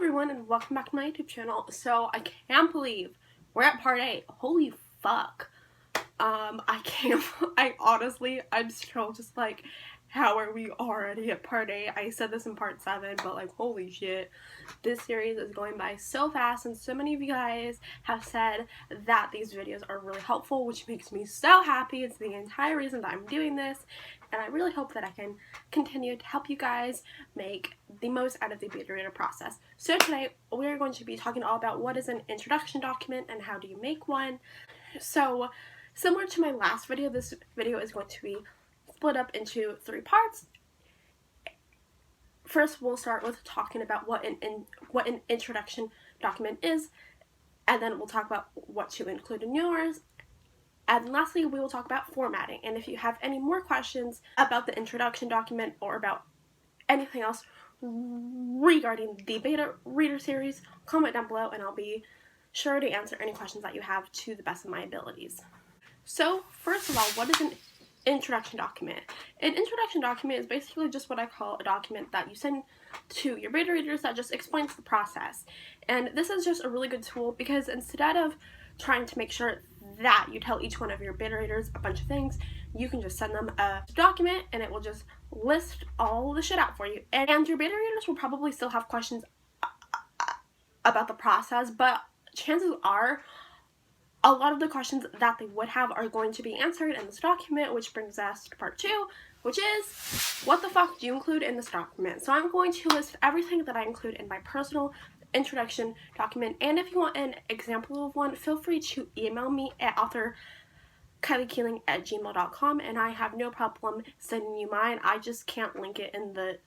everyone and welcome back to my YouTube channel. So I can't believe we're at part 8. Holy fuck. I'm still just like, how are we already at part 8? I said this in part 7, but like, holy shit. This series is going by so fast, and so many of you guys have said that these videos are really helpful, which makes me so happy. It's the entire reason that I'm doing this, and I really hope that I can continue to help you guys make the most out of the beta reader process. So today, we're going to be talking all about what is an introduction document and how do you make one. So, similar to my last video, this video is going to be split up into 3 parts. First, we'll start with talking about what an introduction document is, and then we'll talk about what to include in yours. And lastly, we will talk about formatting. And if you have any more questions about the introduction document or about anything else regarding the beta reader series, comment down below and I'll be sure to answer any questions that you have to the best of my abilities. So, first of all, what is an introduction document? An introduction document is basically just what I call a document that you send to your beta readers that just explains the process. And this is just a really good tool because instead of trying to make sure that you tell each one of your beta readers a bunch of things, you can just send them a document and it will just list all the shit out for you. And your beta readers will probably still have questions about the process, but chances are a lot of the questions that they would have are going to be answered in this document, which brings us to part 2, which is what the fuck do you include in this document? So I'm going to list everything that I include in my personal introduction document, and if you want an example of one, feel free to email me at authorkyliekeeling@gmail.com, and I have no problem sending you mine. I just can't link it in the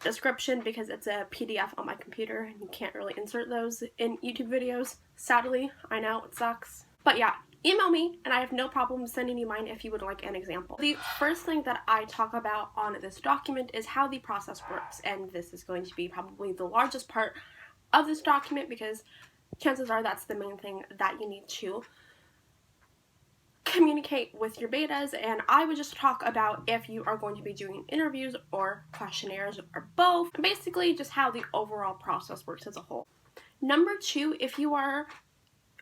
description because it's a PDF on my computer and you can't really insert those in YouTube videos. Sadly, I know, it sucks. But yeah, email me and I have no problem sending you mine if you would like an example. The first thing that I talk about on this document is how the process works, and this is going to be probably the largest part of this document because chances are that's the main thing that you need to communicate with your betas. And I would just talk about if you are going to be doing interviews or questionnaires or both, and basically just how the overall process works as a whole. Number 2, if you are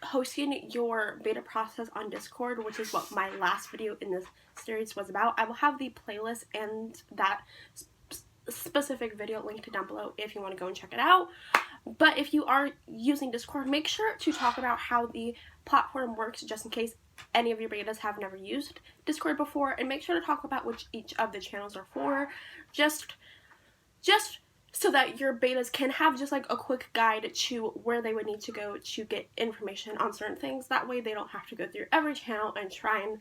hosting your beta process on Discord, which is what my last video in this series was about, I will have the playlist and that specific video linked down below if you want to go and check it out. But if you are using Discord, make sure to talk about how the platform works just in case any of your betas have never used Discord before, and make sure to talk about which each of the channels are for, just so that your betas can have just like a quick guide to where they would need to go to get information on certain things. That way they don't have to go through every channel and try and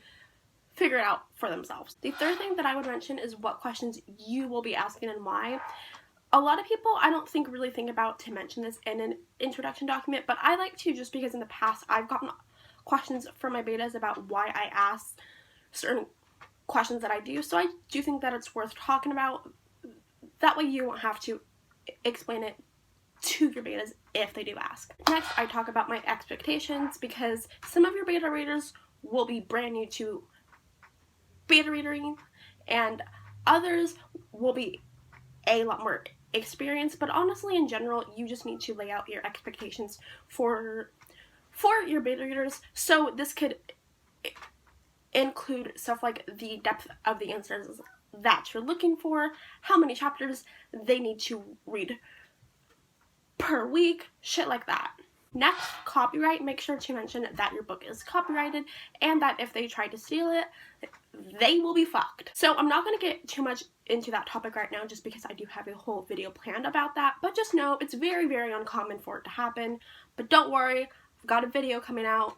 figure it out for themselves. The third thing that I would mention is what questions you will be asking and why. A lot of people, I don't think, really think about to mention this in an introduction document, but I like to, just because in the past I've gotten questions from my betas about why I ask certain questions that I do, so I do think that it's worth talking about. That way you won't have to explain it to your betas if they do ask. Next, I talk about my expectations because some of your beta readers will be brand new to beta reading and others will be a lot more experienced, but honestly in general you just need to lay out your expectations for your beta readers. So this could include stuff like the depth of the answers that you're looking for, how many chapters they need to read per week, shit like that. Next, copyright. Make sure to mention that your book is copyrighted and that if they try to steal it, they will be fucked. So I'm not going to get too much into that topic right now just because I do have a whole video planned about that, but just know it's very, very uncommon for it to happen. But don't worry, I've got a video coming out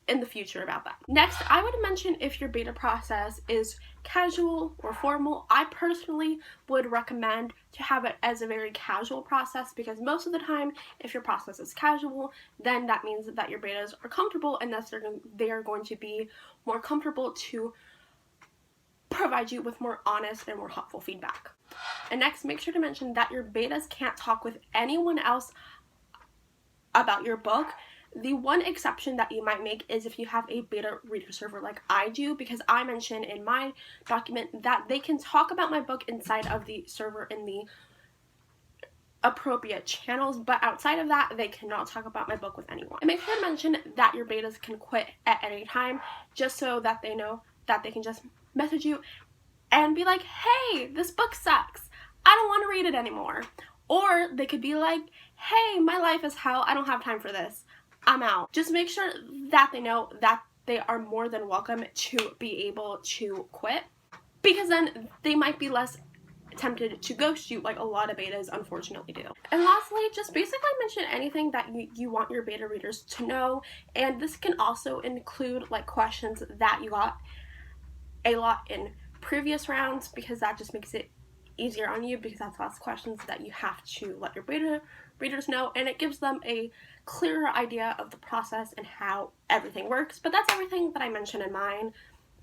in the future about that. Next, I would mention if your beta process is casual or formal. I personally would recommend to have it as a very casual process because most of the time if your process is casual, then that means that your betas are comfortable and thus they are going to be more comfortable to provide you with more honest and more helpful feedback. And next, make sure to mention that your betas can't talk with anyone else about your book. The one exception that you might make is if you have a beta reader server like I do, because I mentioned in my document that they can talk about my book inside of the server in the appropriate channels, but outside of that, they cannot talk about my book with anyone. And make sure to mention that your betas can quit at any time, just so that they know that they can just message you and be like, hey, this book sucks, I don't want to read it anymore. Or they could be like, hey, my life is hell, I don't have time for this, I'm out. Just make sure that they know that they are more than welcome to be able to quit, because then they might be less tempted to ghost you like a lot of betas unfortunately do. And lastly, just basically mention anything that you want your beta readers to know, and this can also include like questions that you got a lot in previous rounds, because that just makes it easier on you, because that's less questions that you have to let your beta readers know, and it gives them a clearer idea of the process and how everything works. But that's everything that I mentioned in mine.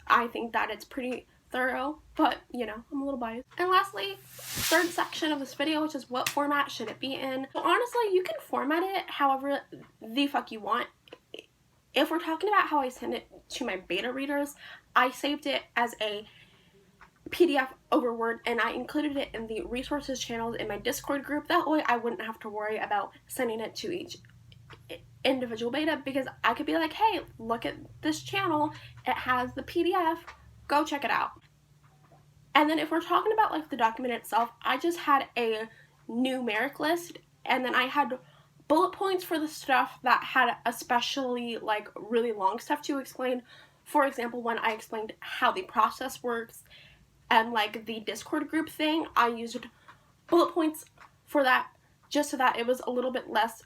I think that it's pretty thorough, but you know, I'm a little biased. And lastly, third section of this video, which is what format should it be in. So honestly, you can format it however the fuck you want. If we're talking about how I send it to my beta readers, I saved it as a PDF over Word, and I included it in the resources channels in my Discord group. That way I wouldn't have to worry about sending it to each individual beta, because I could be like, hey, look at this channel, it has the PDF, go check it out. And then if we're talking about like the document itself, I just had a numeric list, and then I had bullet points for the stuff that had especially like really long stuff to explain. For example, when I explained how the process works and like the Discord group thing, I used bullet points for that, just so that it was a little bit less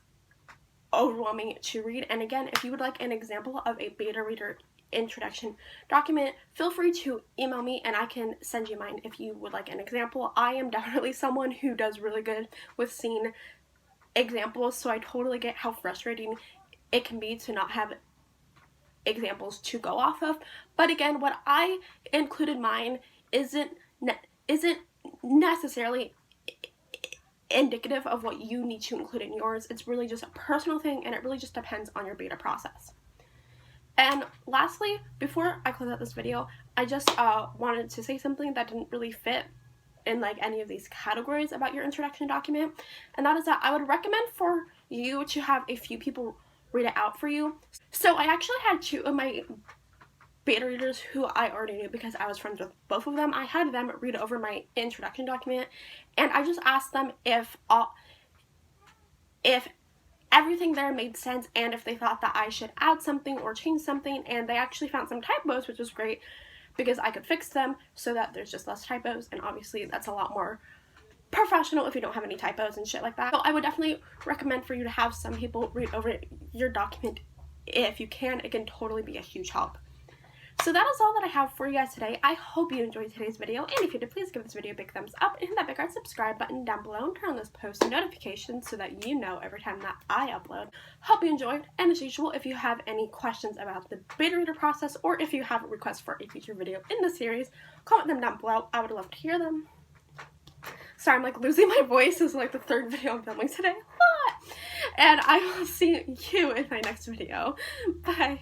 overwhelming to read. And again, if you would like an example of a beta reader introduction document, feel free to email me and I can send you mine if you would like an example. I am definitely someone who does really good with seeing examples, so I totally get how frustrating it can be to not have examples to go off of. But again, what I included mine isn't necessarily indicative of what you need to include in yours. It's really just a personal thing, and it really just depends on your beta process. And lastly, before I close out this video, I just wanted to say something that didn't really fit in like any of these categories about your introduction document, and that is that I would recommend for you to have a few people read it out for you. So I actually had two of my beta readers who I already knew because I was friends with both of them. I had them read over my introduction document, and I just asked them if everything there made sense and if they thought that I should add something or change something, and they actually found some typos, which was great because I could fix them so that there's just less typos, and obviously that's a lot more professional if you don't have any typos and shit like that. So I would definitely recommend for you to have some people read over your document if you can. It can totally be a huge help. So that is all that I have for you guys today. I hope you enjoyed today's video, and if you did, please give this video a big thumbs up and hit that big red subscribe button down below and turn on those post notifications so that you know every time that I upload. Hope you enjoyed, and as usual, if you have any questions about the beta reader process, or if you have requests for a future video in the series, comment them down below. I would love to hear them. Sorry, I'm like losing my voice. This is like the third video I'm filming today. And I will see you in my next video. Bye.